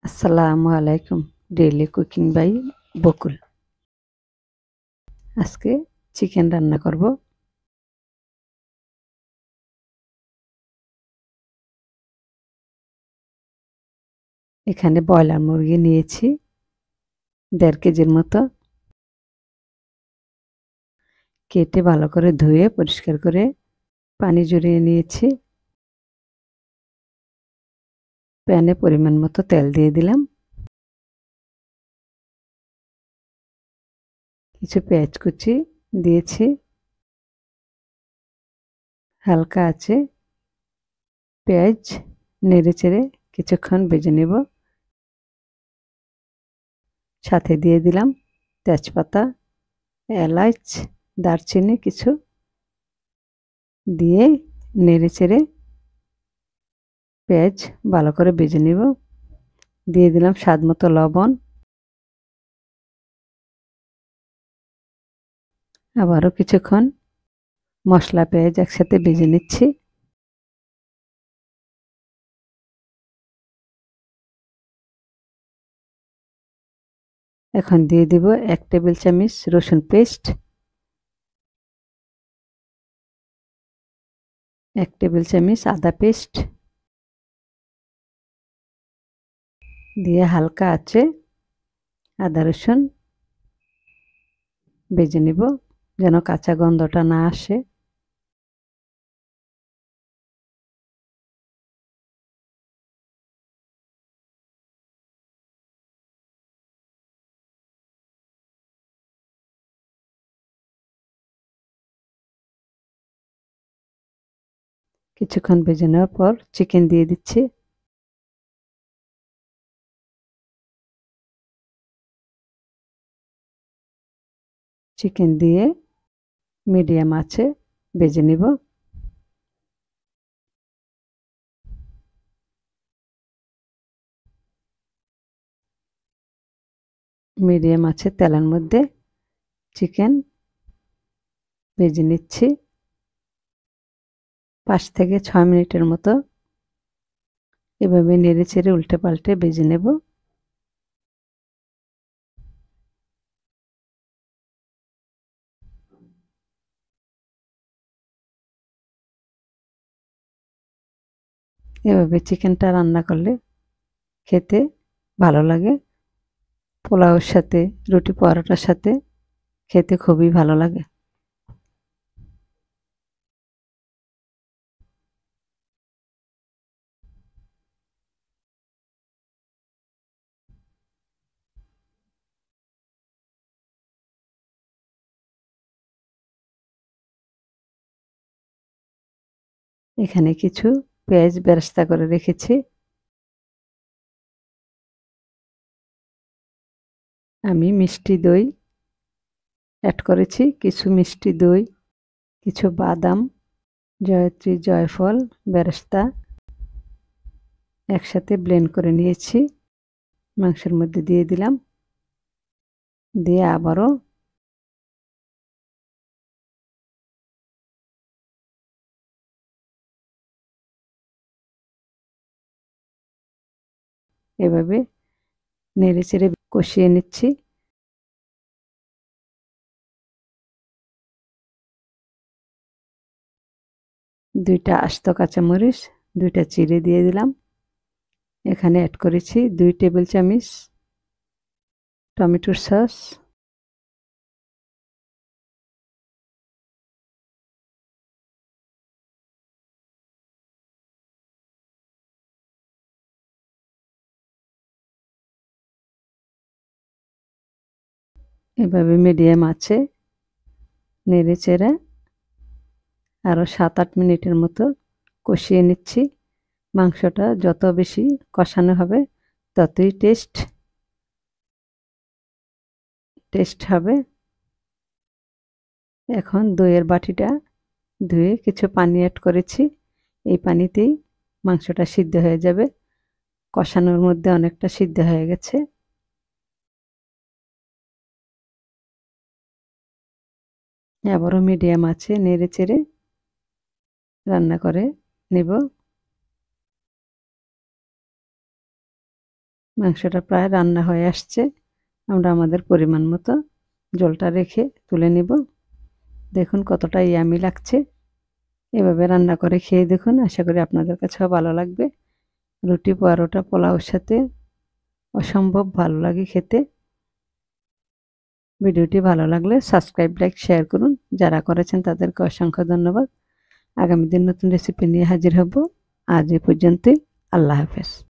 আসসালামু আলাইকুম। Daily cooking by বকুল। আজকে চিকেন রান্না করব। এখানে ব্রয়লার মুরগি নিয়েছি ১.৫ কেজির মতো। কেটে ভালো করে ধুয়ে পরিষ্কার করে পানি ঝরিয়ে নিয়েছি। প্যানে পরিমাণ মতো তেল দিয়ে দিলাম। কিছু পেঁয়াজ কুচি দিয়েছি। হালকা আছে পেঁয়াজ নেড়েচেড়ে কিছুক্ষণ ভেজে নেব। সাথে দিয়ে দিলাম তেজপাতা, এলাচ, দারচিনি কিছু দিয়ে নেড়েচেড়ে পেঁয়াজ ভালো করে ভেজে নেব। দিয়ে দিলাম স্বাদ মতো লবণ। আবারও কিছুক্ষণ মশলা পেঁয়াজ একসাথে ভেজে নিচ্ছি। এখন দিয়ে দিব ১ টেবিল চামচ রসুন পেস্ট, ১ টেবিল চামচ আদা পেস্ট দিয়ে হালকা আঁচে আদা রসুন ভেজে নিব যেন কাঁচা গন্ধটা না আসে। কিছুক্ষণ ভেজে নেওয়ার পর চিকেন দিয়ে দিচ্ছি। চিকেন দিয়ে মিডিয়াম আঁচে ভেজে নিব। মিডিয়াম আঁচে তেলের মধ্যে চিকেন ভেজে নিচ্ছি ৫ থেকে ৬ মিনিটের মতো। এভাবে নেড়েচেড়ে উল্টে পাল্টে ভেজে নেব। এভাবে চিকেনটা রান্না করলে খেতে ভালো লাগে। পোলাওর সাথে, রুটি পরোটার সাথে খেতে খুবই ভালো লাগে। এখানে কিছু পেঁয়াজ বেরেস্তা করে রেখেছি। আমি মিষ্টি দই অ্যাড করেছি, কিছু মিষ্টি দই, কিছু বাদাম, জয়ত্রী, জয়ফল, বেরেস্তা একসাথে ব্লেন্ড করে নিয়েছি। মাংসের মধ্যে দিয়ে দিলাম। দিয়ে আবারও এভাবে নেড়েচেড়ে কষিয়ে নিচ্ছি। দুইটা আস্ত কাঁচামরিচ দুইটা চিড়ে দিয়ে দিলাম। এখানে অ্যাড করেছি ২ টেবিল চামচ টমেটোর সস। এভাবে মিডিয়াম আছে নেড়েচেড়ে আরও ৭-৮ মিনিটের মতো কষিয়ে নিচ্ছি। মাংসটা যত বেশি কষানো হবে ততই টেস্ট হবে। এখন দইয়ের বাটিটা ধুয়ে কিছু পানি অ্যাড করেছি। এই পানিতেই মাংসটা সিদ্ধ হয়ে যাবে। কষানোর মধ্যে অনেকটা সিদ্ধ হয়ে গেছে। আবারও মিডিয়াম আছে নেড়েচেড়ে রান্না করে নেব। মাংসটা প্রায় রান্না হয়ে আসছে। আমরা আমাদের পরিমাণ মতো জলটা রেখে তুলে নিব। দেখুন কতটা ইয়ামি লাগছে। এভাবে রান্না করে খেয়ে দেখুন, আশা করি আপনাদের কাছেও ভালো লাগবে। রুটি, পরোটা, পোলাওর সাথে অসম্ভব ভালো লাগে খেতে। ভিডিওটি ভালো লাগলে সাবস্ক্রাইব, লাইক, শেয়ার করুন। যারা করেছেন তাদেরকে অসংখ্য ধন্যবাদ। আগামী দিন নতুন রেসিপি নিয়ে হাজির হব। আজ এ পর্যন্তই। আল্লাহ হাফেজ।